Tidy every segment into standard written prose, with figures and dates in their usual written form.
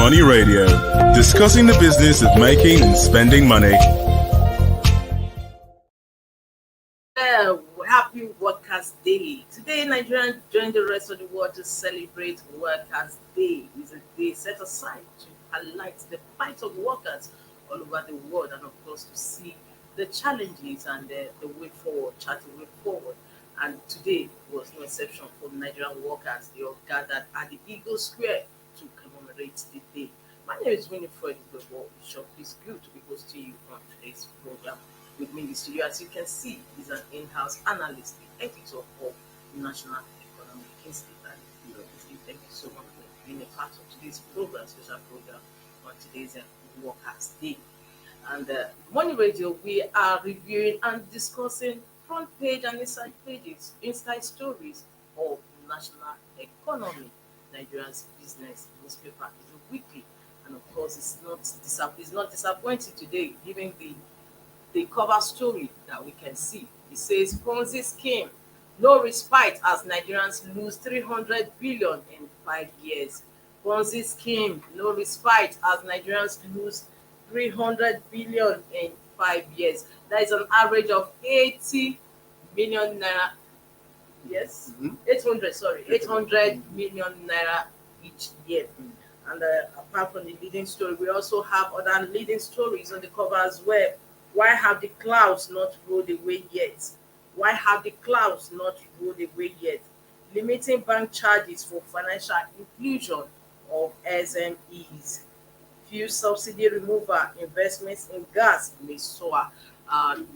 Money Radio, discussing the business of making and spending money. Happy Workers' Day. Today, Nigerians join the rest of the world to celebrate Workers' Day. It's a day set aside to highlight the fight of workers all over the world and, of course, to see the challenges and the way forward, chart the way forward. And today was no exception for Nigerian workers. They all gathered at the Eagle Square to commemorate the day. My name is Winifred Igbo. It's good to be hosting you on today's program. With me in the studio, as you can see, is an in-house analyst, the editor of National Economic Institute. And thank you so much for being a part of today's program, special program on today's Workers' Day. And Money Radio, we are reviewing and discussing front page and inside pages, inside stories of national economy. Nigeria's business newspaper is a weekly, and of course, it's not disappointing today, given the cover story that we can see. It says PONZI scheme, no respite as Nigerians lose 300 billion in 5 years. PONZI scheme, no respite as Nigerians lose 300 billion in 5 years. That is an average of 80 million naira. Yes, 800 million naira each year. And apart from the leading story, we also have other leading stories on the cover as well. Why have the clouds not rolled away yet? Why have the clouds not rolled away yet? Limiting bank charges for financial inclusion of SMEs. Fuel subsidy removal, investments in gas may soar.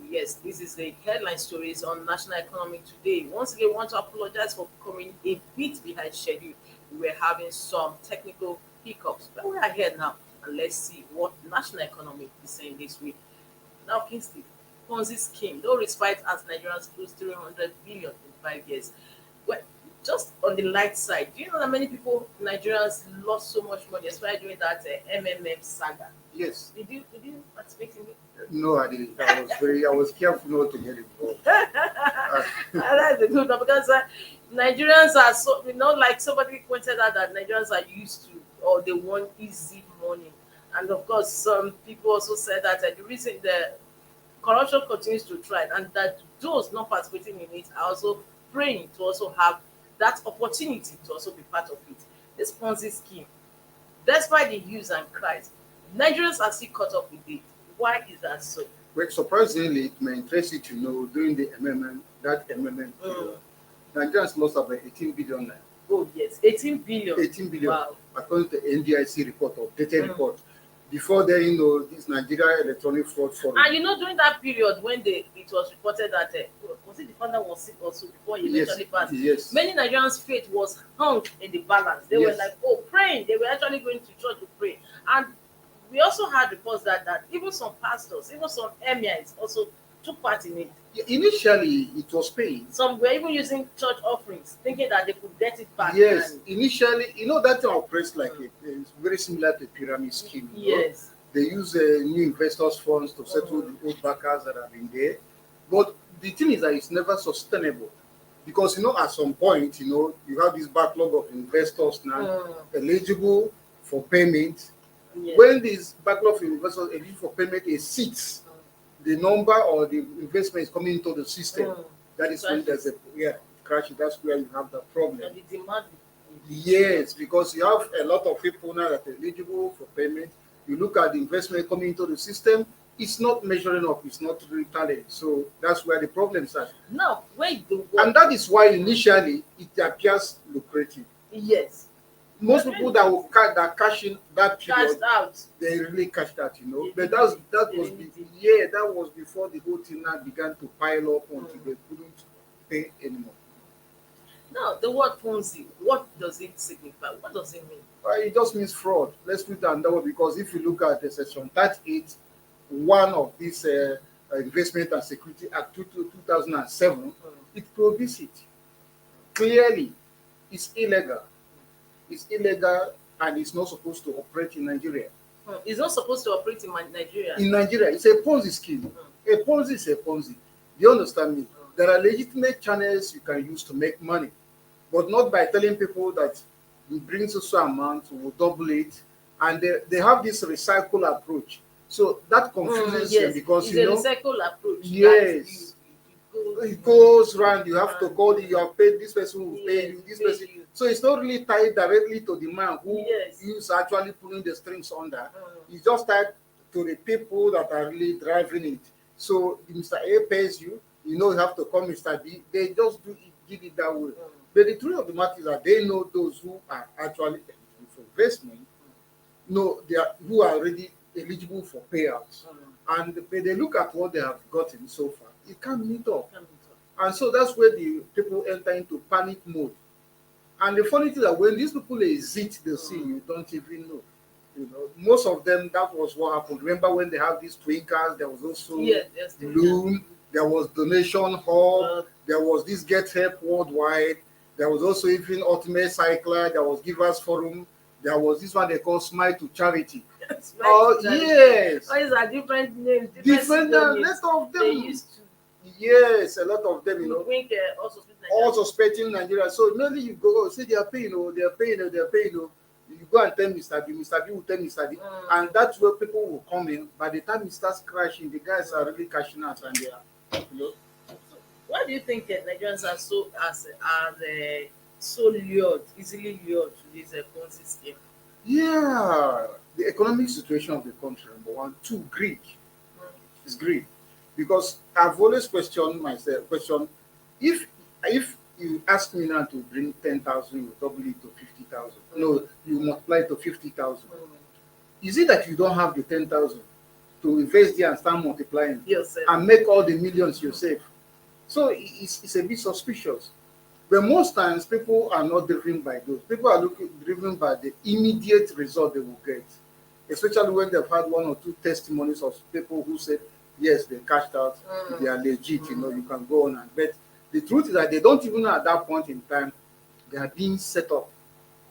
Yes, this is the headline stories on National Economy today. Once again, I want to apologize for coming a bit behind schedule. We were having some technical hiccups, but we are here now, and let's see what National Economy is saying this week. Now, Kingston, PONZI scheme, no respite as Nigerians lose 300 billion in 5 years. Well, just on the light side, do you know that many people, Nigerians, lost so much money, especially during that MMM saga? Yes. Did you participate in it? No, I didn't. I was careful not to get involved. That's the good one, because Nigerians are so, like somebody pointed out that Nigerians are used to, or they want easy money. And of course, some people also said that the reason the corruption continues to thrive and that those not participating in it are also praying to also have that opportunity to also be part of it. This PONZI scheme, despite the hues and cries, Nigerians are still caught up with it. Why is that so? Well, surprisingly, it may interest you to know during the MMM, Nigerians lost about 18 billion naira. Oh, yes, 18 billion. 18 billion, wow. According to the NDIC report or data report. Before then, this Nigeria Electronic Fraud Forum. And during that period when it was reported that was it the founder was sick also before he eventually passed? Yes. Many Nigerians' faith was hung in the balance. They were like, praying. They were actually going to church to pray. And we also had reports that even some pastors, even some emirs also took part in it. Initially, it was paying. Some were even using church offerings, thinking that they could get it back. Yes, initially, that operates like it's very similar to a pyramid scheme. Yes. They use new investors' funds to settle the old backers that have been there. But the thing is that it's never sustainable. Because, at some point, you have this backlog of investors now eligible for payment. Yes. When this backlog of investors eligible for payment exceeds the number or the investment is coming into the system, that is when there's a crash. That's where you have the problem. And the demand. Yes, because you have a lot of people now that are eligible for payment. You look at the investment coming into the system, it's not measuring up, it's not really talent. So that's where the problem is at. Now, and that is why initially it appears lucrative. Yes. Most people that cash in that period, cashed out. They really cashed out, But that was before the whole thing now began to pile up until they couldn't pay anymore. Now, the word PONZI, what does it signify? What does it mean? It just means fraud. Let's put it on that way, because if you look at the section 38, one of this Investment and Security Act 2007, it prohibits it. Clearly, it's illegal. It's illegal and it's not supposed to operate in Nigeria. It's not supposed to operate in Nigeria. In Nigeria, it's a PONZI scheme. A PONZI is a PONZI. Do you understand me? There are legitimate channels you can use to make money, but not by telling people that you bring so amount, we'll double it, and they have this recycle approach. So that confuses them Yes, because it's you a know, recycle approach. yes, That it goes round. You have to and call you have paid, this person will pay yes, you, this pay person. you. So it's not really tied directly to the man who Yes. is actually pulling the strings under. Mm. It's just tied to the people that are really driving it. So Mr. A pays you, you know, you have to call Mr. B. They just did it that way. But the truth of the matter is that they know those who are actually eligible for investment, know they are who are already eligible for payouts. And when they look at what they have gotten so far, it can't meet up. And so that's where the people enter into panic mode. And the funny thing is that when these people exit the scene, you don't even know. You know, most of them, that was what happened. Remember when they have these twinkers, there was also Yes, yes, Bloom, there was Donation Hub, Uh, there was this Get Help Worldwide, there was also even Ultimate Cycler, there was Givers Forum, there was this one they call Smile to Charity. Oh, yes. Oh, it's a different name, Different, a pseudonyms lot of they them. used to Yes, a lot of them, you know, think also speak all Nigerian. suspecting Nigeria. So mainly you go, oh, say they are paying, oh, they are paying, oh, they are paying, oh. You go and tell Mr. B, Mr. B will tell Mr. D, and that's where people will come in. By the time it starts crashing, the guys are really cashing out, and they are, you know. So why do you think Nigerians are so lured, easily lured to this PONZI scheme? Yeah, the economic situation of the country, number one. Two, greed. It's greed. Because I've always questioned myself, if if you ask me now to bring 10,000, you double it to 50,000. No, you multiply it to 50,000. Is it that you don't have the 10,000 to invest there and start multiplying Yourself. and make all the millions yourself? So it's a bit suspicious. But most times people are not driven by those. People are driven by the immediate result they will get, especially when they've had one or two testimonies of people who said, yes, they cashed out, they are legit, you know, you can go on. And but the truth is that they don't even know at that point in time they are being set up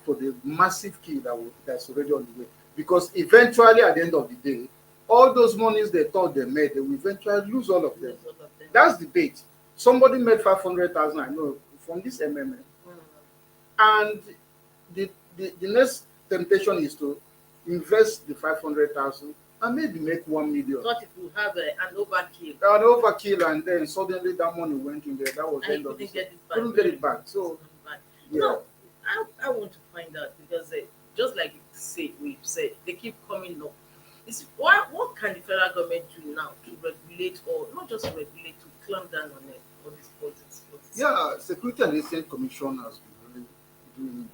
for the massive kill that's already on the way. Because eventually, at the end of the day, all those monies they thought they made, they will eventually lose all of them. That's the bait. Somebody made 500,000, I know, from this MMA. And the next temptation is to invest the 500,000 and maybe make 1 million. Thought it will have an overkill. An overkill, and then suddenly that money went in there. That was the And end you of it. couldn't get it back. So, yeah. No, I want to find out because just like we've said, they keep coming up. What can the federal government do now to regulate, or not just regulate, to clamp down on it, all these politics? Yeah, Security and Exchange Commission has been really doing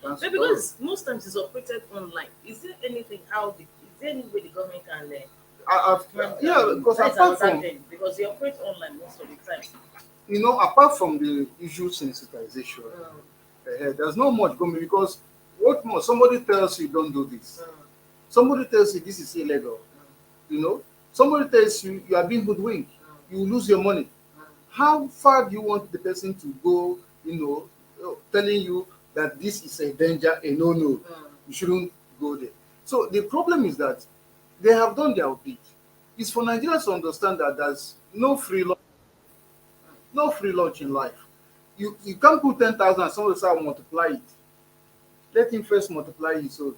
much. No, because most times it's operated online. Is there anything is there any way the government can because that's apart another from thing, because they operate online most of the time. you know, apart from the issue sensitization, there's not much going because what more? Somebody tells you don't do this. Somebody tells you this is illegal. You know, somebody tells you you are being hoodwinked. You lose your money. How far do you want the person to go? You know, telling you that this is a danger, a no-no. You shouldn't go there. So the problem is that they have done their bit. It's for Nigerians to understand that there's no free lunch, no free lunch in life. You can't put 10,000 and somebody say I'll multiply it. Let him first multiply it. So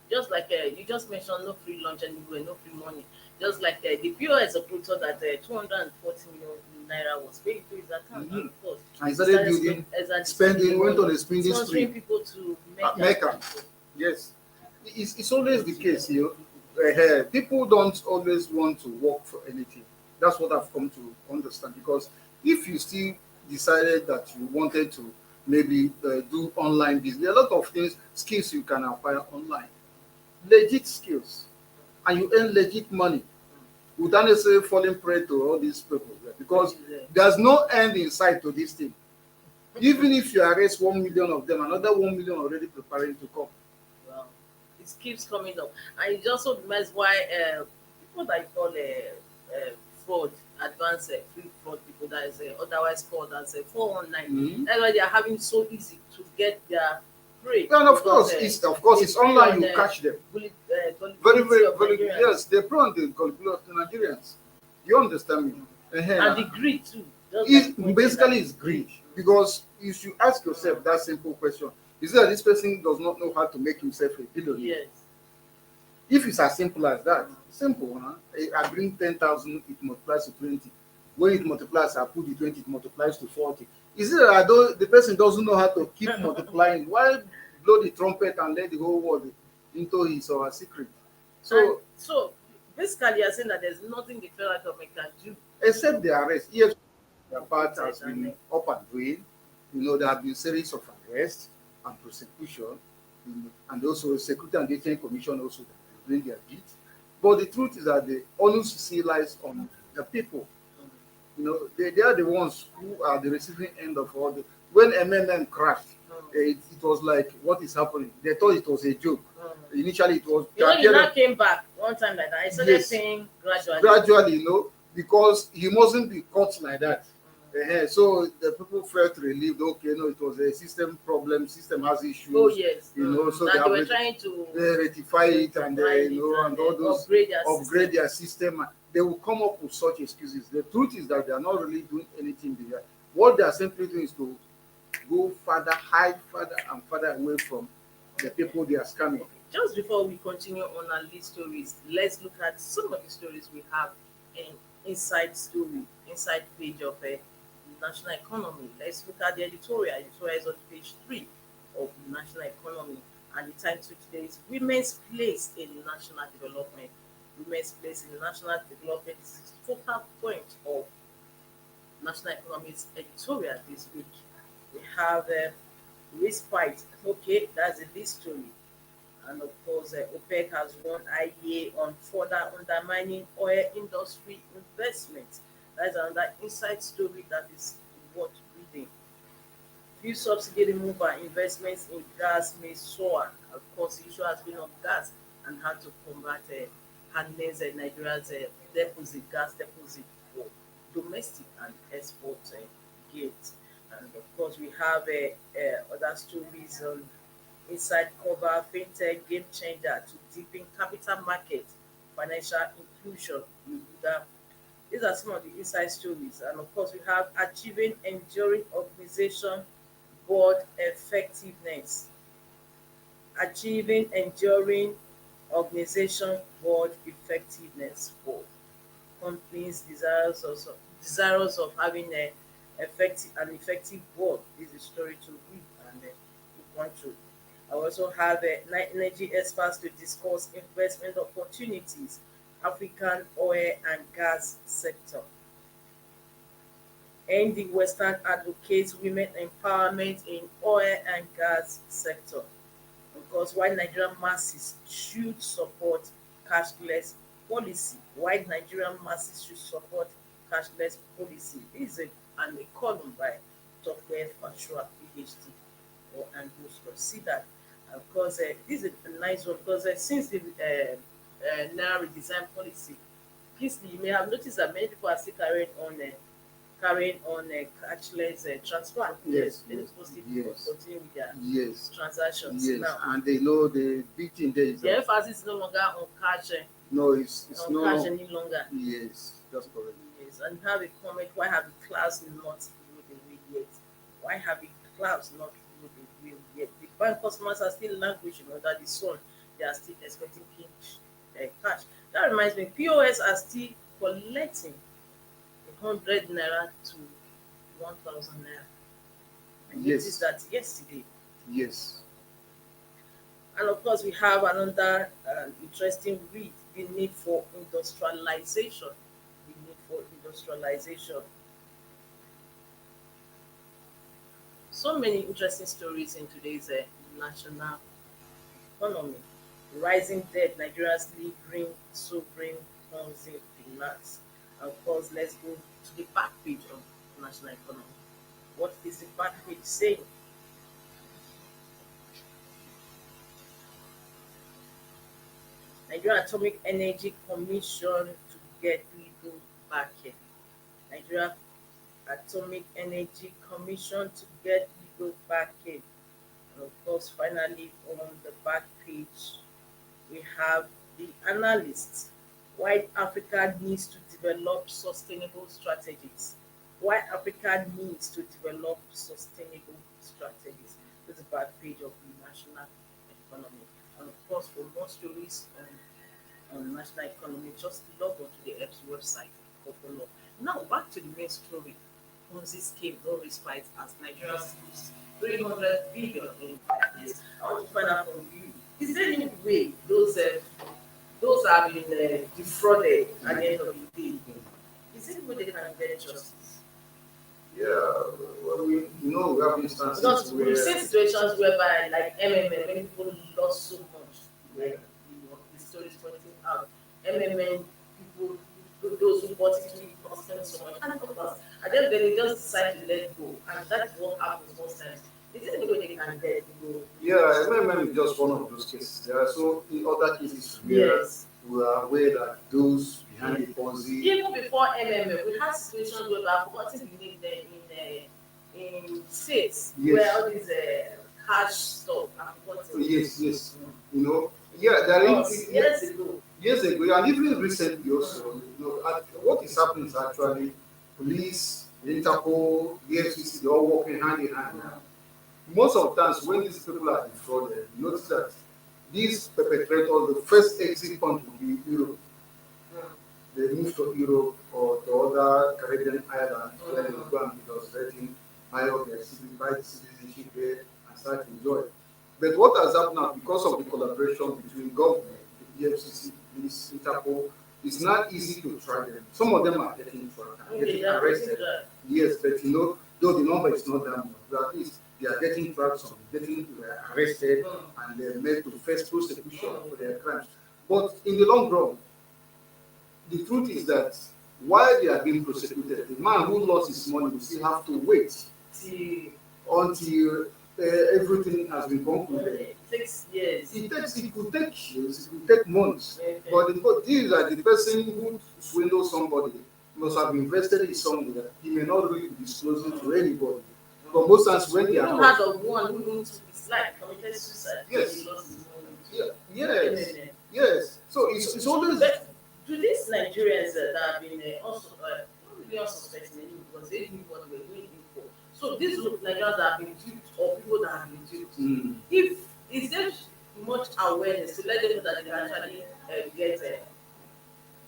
Just like you just mentioned, no free lunch anywhere, no free money. Just like the POS operator that 240 million naira was paid to his account, and of course, I started building, spending, went on a spending spree. Sponsoring people to Mecca. Yes, it's always the case here. People don't always want to work for anything. That's what I've come to understand. Because if you still decided that you wanted to maybe do online business, there are a lot of skills you can acquire online, legit skills, and you earn legit money without necessarily falling prey to all these people. Because there's no end in sight to this thing. Even if you arrest 1 million of them, another 1 million already preparing to come. Wow, it keeps coming up, and it also reminds why people that you call fraud, advanced free fraud people that is otherwise called as 419. That's why they are having so easy to get their prey. And of course, it's online. You catch them. Very. Yes, they prey on the gullibility of the Nigerians. You understand me? And the greed too. Basically, it's greed. Because you should ask yourself that simple question: is it that this person does not know how to make himself a billionaire? Yes. If it's as simple as that, simple, huh? I bring 10,000, it multiplies to 20. When it multiplies, I put the 20, it multiplies to 40. Is it that the person doesn't know how to keep multiplying? Why blow the trumpet and let the whole world into his or her secret? And So, so basically, you're saying that there's nothing the federal government can do. except the arrest, yes, their part has Protest and been up and doing. There have been series of arrests and prosecution, and also Security and Exchange Commission also doing their bit. But the truth is that the onus still lies on the people. They are the ones who are the receiving end of all the. When MMM crashed, it was like, what is happening? They thought it was a joke. Initially, it was. You now came back one time like that. I started Yes. paying gradually. Gradually, because he mustn't be caught like that. So the people felt relieved. Okay, no, it was a system problem. System has issues. Oh yes. So that they were trying to rectify it, and and all those upgrade their system. They will come up with such excuses. The truth is that they are not really doing anything there. What they are simply doing is to go hide further and further away from the people they are scamming. Just before we continue on our list stories, let's look at some of the stories we have in inside page of national economy. Let's look at the editorial. Editorial is on page 3 of national economy, and the title today is Women's Place in National Development. Women's place in national development is the focal point of national economy's editorial this week. We have Respite. Okay, that's the list story. And of course, OPEC has warned IEA on further undermining oil industry investment. That's another inside story that is worth reading. Few subsidy removal investments in gas may soar. Of course, the issue has been of gas and how to combat harness Nigeria's gas deposit for domestic and export gains. And of course, we have other stories on inside cover, fintech game changer to deepen capital market, financial inclusion. These are some of the inside stories. And of course, we have achieving enduring organization board effectiveness. Achieving enduring organization board effectiveness for companies desirous of having an effective board. This is a story to read and look on through. I also have energy experts to discuss investment opportunities, African oil and gas sector. And the Western advocates women empowerment in oil and gas sector. Because while Nigerian masses should support cashless policy, This is a column by Tokwe Fashua, PhD, and who's considered. Of course, this is a nice one because since the now redesign policy, please, you may have noticed that many people are still carrying on cashless transfer. Yes, Many yes, people still yes, continue with their yes, transactions yes. now. And they know the big thing there is The that emphasis is no longer on cash, no, it's no, any longer. yes, that's correct. Yes, and have a comment. Why have the clouds not ruled the way yet? Why have the clouds not ruled the way yet? The bank customers are still languishing under the sun. They are still expecting cash. That reminds me, POS are still collecting 100 naira to 1,000 naira. I noticed Yes, that yesterday. yes, And of course, we have another interesting read: the need for industrialization. The need for industrialization. So many interesting stories in today's national economy. Rising debt, Nigeria's leading sovereign PONZI finance. And of course, let's go to the back page of national economy. What is the back page saying? Nigeria Atomic Energy Commission to get legal backing. Nigeria Atomic Energy Commission to get legal backing. And of course, finally, on the back page, we have the analysts. Why Africa needs to develop sustainable strategies. Why Africa needs to develop sustainable strategies. This is the back page of the national economy. And of course, for more stories on national economy, just log on to the EPS website for follow. Now back to the main story. PONZI scheme no respite as Nigeria lose 300 billion in 5 years. I want to find out from you. Is there any way those have been defrauded at the end of the day? Is there any way they can get justice? Yeah, well, we have instances Because where we've seen situations whereby, like MMM, when people lost so much, like the story is pointing out, MMM people, those who bought it to cost them so much, and of course, at the end of the day, they just decide to let go, and that's what happens most times. Is there any way they can let go? yeah, MMM is just one of those cases. There are so in other cases where Yes. we are aware that those behind the Ponzi, Even before MMM, we had situations where I've forgotten the name there in states Yes. where all these cash stuff are forgotten. yes, yeah, there is Years ago. years ago, and even recently also, what is happening is actually police, Interpol, the FCC, they all working hand in hand now. Most of the times when these people are defrauded, you notice that these perpetrators, the first exit point will be Europe. They move to Europe or to other Caribbean islands where they go and be illustrating, buy the citizenship there and start to enjoy it. But what has happened now, because of the collaboration between government, the EFCC, police, Interpol, it's not easy to track them. Some of them are getting tracked and getting arrested. Yes, but though the number is not that much, but at least they are getting tracked, some getting arrested, and they're made to face prosecution for their crimes. But in the long run, the truth is that while they are being prosecuted, the man who lost his money will still have to wait until everything has been concluded. It takes years. It could take years, it could take months. But the thing is that the person who swindled somebody must have invested it somewhere. He may not really be disclosing to anybody. But most times when they are You had of one who went to his life, committed suicide. Yes. He lost his money. Yes. So it's always. But to these Nigerians that have been also not really unsuspecting anymore because they knew what they were doing for. So these Nigerians that have been duped or people that have been duped, if is there much awareness to let them know that they can actually get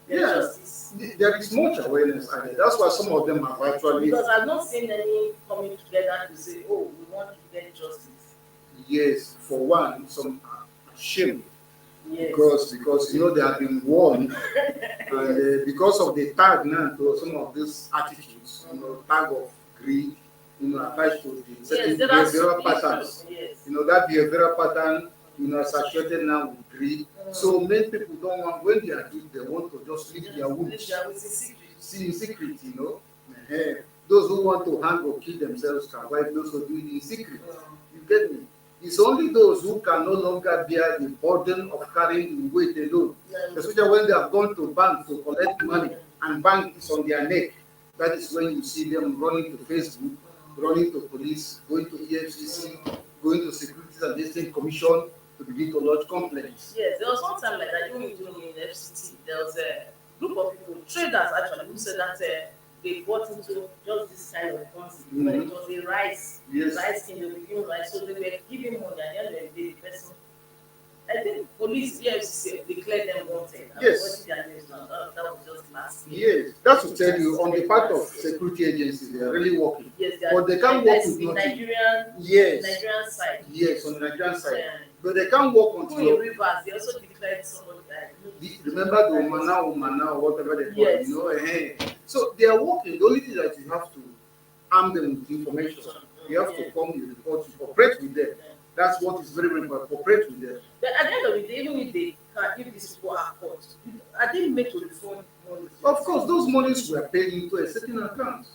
justice? There is much awareness, and that's why some of them have actually. Because I've not seen any coming together to say, oh, we want to get justice. Yes, for one, some are ashamed. Yes. Because they have been warned, and because of the tag now to some of these attitudes, tag of greed, attached to the certain behavioral patterns. Yes. That behavioral pattern, saturated now with greed. So many people don't want, when they are doing, they want to just leave their wounds. See in secret, Those who want to hang or kill themselves can wipe those who do it in secret. You get me? It's only those who can no longer bear the burden of carrying the weight alone, especially when they have gone to bank to collect money and bank is on their neck. That is when you see them running to Facebook, running to police, going to EFCC, going to Securities and Exchange Commission to begin to lodge complaints. Yes, there was one time like that, even in FCT, there was a group of people, traders actually, who said that they bought into just this kind of PONZI when it was a rice thing, they were giving rice, so they were giving money, and then the person, I think police, EFCC declared them wanted. Yes. That was just last year. Yes, that's to tell you, on the part of security agencies, they are really working. Yes, but they can't work with the nothing. Nigerian side. Yes, on the Nigerian side. Yeah. But they can't work In until. Rivers, they also declared somebody that. Remember the Umana, or whatever they call it, So they are working. The only thing that you have to arm them with information. You have to come with reports, to cooperate with them. That's what is very, very important. Cooperate with them. But at the end of the day, even if they can, if these people are caught, are they made to refund money? Of course, those monies were paid into a certain account.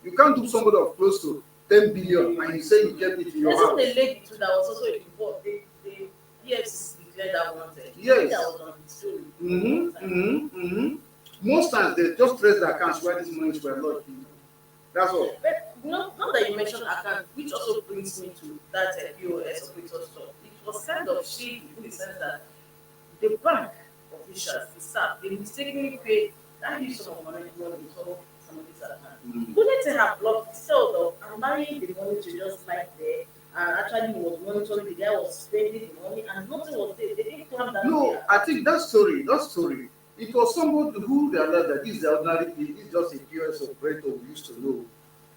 You can't do somebody of close to 10 billion and you say you kept it in your house. There's a lady too that was also involved. The EFCC declared that wanted. Yes. That was on the story. Most times they just trace the accounts where these monies were not. That's all. But now that you mentioned account, which also brings me to that POS operator stuff. It was kind of shady in the sense that the bank officials, the staff, they mistakenly paid that huge sum of money to some of these accounts. Couldn't they have blocked the sale of allowing the money to just like there? And actually was monitoring, the guy was spending the money and nothing was there. They didn't come down. No, there. I think that story It was somebody who realized that this is ordinary thing, this is just a POS operator we used to know.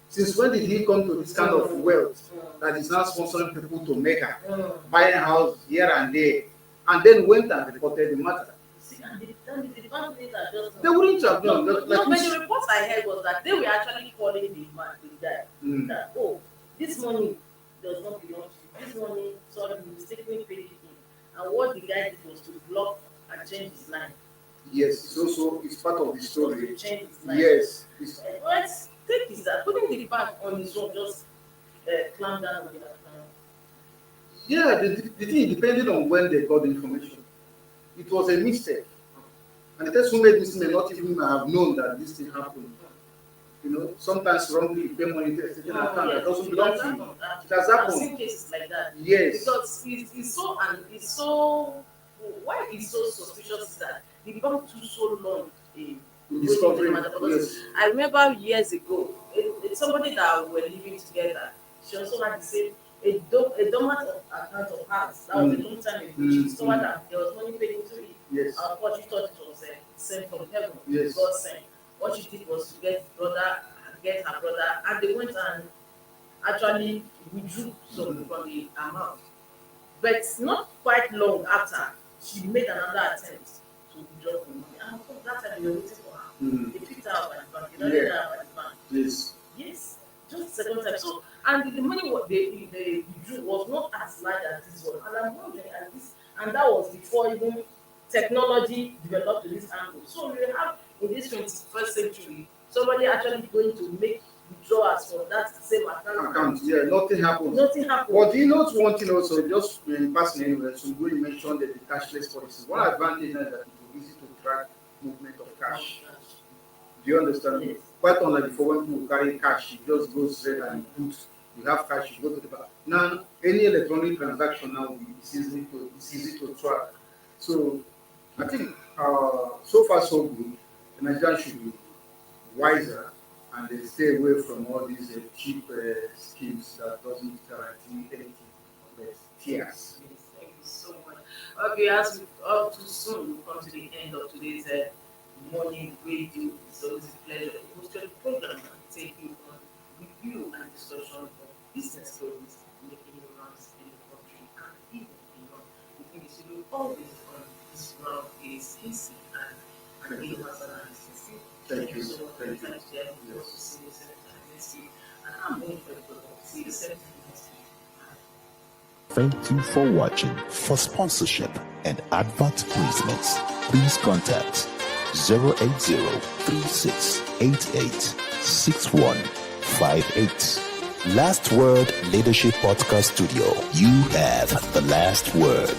Since when did he come to this kind of wealth that is now sponsoring people to make her, buying house here and there, and then went and reported the matter? They wouldn't have done that. No, but the reports I heard was that they were actually calling the man, the guy, that, oh, this money does not belong to you. This money, sorry, you mistakenly paid it in. And what the guy did was to block and change his line. Yes, it's part of the story. To change his line. Yes. Let's take this, putting the bank on his own, just clamp down on the account. Yeah, the thing depended on when they got the information. It was a mistake. And the person who made this may not even have known that this thing happened. You know, sometimes wrongly you pay money to a certain account that doesn't belong to you. It has happened. I've seen cases like that. Yes. Because it's so why it's so suspicious is that the bank took so long in discovering. Yes. I remember years ago, somebody that we were living together, she also had the same a dormant account of hers. That was a long time ago. She discovered that there was money paid into it. Yes. What she thought it was sent from heaven. Yes. God sent. What she did was to get her brother, and they went and actually withdrew some from the amount. But not quite long after, she made another attempt to withdraw from money. And of course, that time they were waiting for her. They picked her up at the bank. They not let her up at the bank. Yes. Yes. Just the second time. So, and the money what they withdrew was not as large as this one. And I'm wondering, and that was before even technology developed to this angle. So we have in this 21st century somebody actually going to make withdrawals from that same account. Yeah, nothing happened. Nothing happened. But do you know one thing also, just passing anywhere, so when you mentioned that the cashless policy, one advantage is that it is easy to track movement of cash. Do you understand? Yes. Quite unlike before when people carry cash, you just go straight and put, you have cash, you go to the bank. Now, any electronic transaction now is easy to track. So, I think so far so good. The Nigerians should be wiser and they stay away from all these cheap schemes that doesn't guarantee anything but tears. Yes, thank you so much. Okay, as we all too soon, we come to the end of today's morning radio. So it's a pleasure to host the program and take you on review and discussion of business stories making rounds in the country and even beyond. The thing is, you know, always on this round is easy and it was an assistance. Thank you. So much. Thank you. Also see you next week. And I'm going for the program. See you next week. Thank you for watching. For sponsorship and advert placements, please contact 080-3688-6158. Last Word Leadership Podcast Studio. You have the last word.